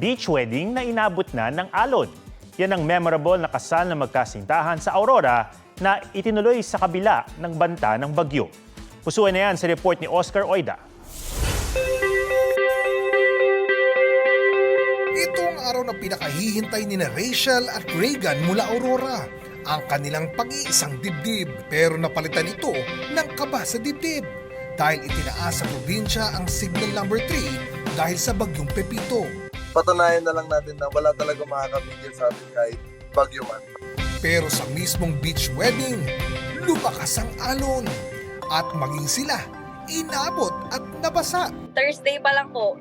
beach wedding na inabot na ng alon. Yan ang memorable na kasal na magkasintahan sa Aurora na itinuloy sa kabila ng banta ng bagyo. Pusuan na yan sa report ni Oscar Oida. Ito ang araw na pinakahihintay ni Rachel at Reagan mula Aurora. Ang kanilang pag-iisang dibdib, pero napalitan ito ng kaba sa dibdib dahil itinaas sa probinsya ang signal number 3 dahil sa bagyong Pepito. Patunayan na lang natin na wala talaga makakapigil sa atin kahit bagyo man. Pero sa mismong beach wedding, lumakas ang alon at maging sila inabot at nabasa. Thursday pa lang po,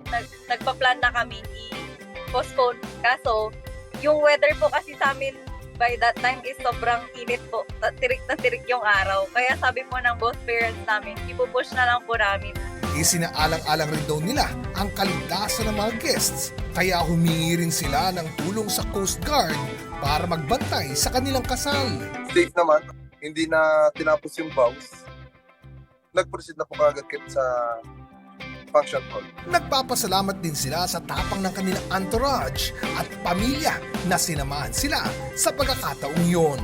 nagpa-plan na kami i-postpone. Kaso, yung weather po kasi sa amin by that time is sobrang init po. Tirik na tirik yung araw. Kaya sabi po ng both parents namin, ipupush na lang po namin. Isinaalang-alang rin daw nila ang kaligtasan ng mga guests. Kaya humingi rin sila ng tulong sa Coast Guard para magbantay sa kanilang kasal. Safe naman, hindi na tinapos yung vows. Nag-proceed na po kagad sa function hall. Nagpapasalamat din sila sa tapang ng kanilang entourage at pamilya na sinamahan sila sa pagkakataong yon.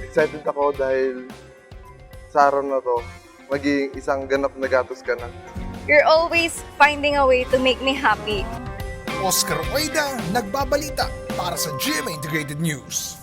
Excited ako dahil sa araw na to, magiging isang ganap na gatos ka na. You're always finding a way to make me happy. Oscar Oida, nagbabalita para sa GMA Integrated News.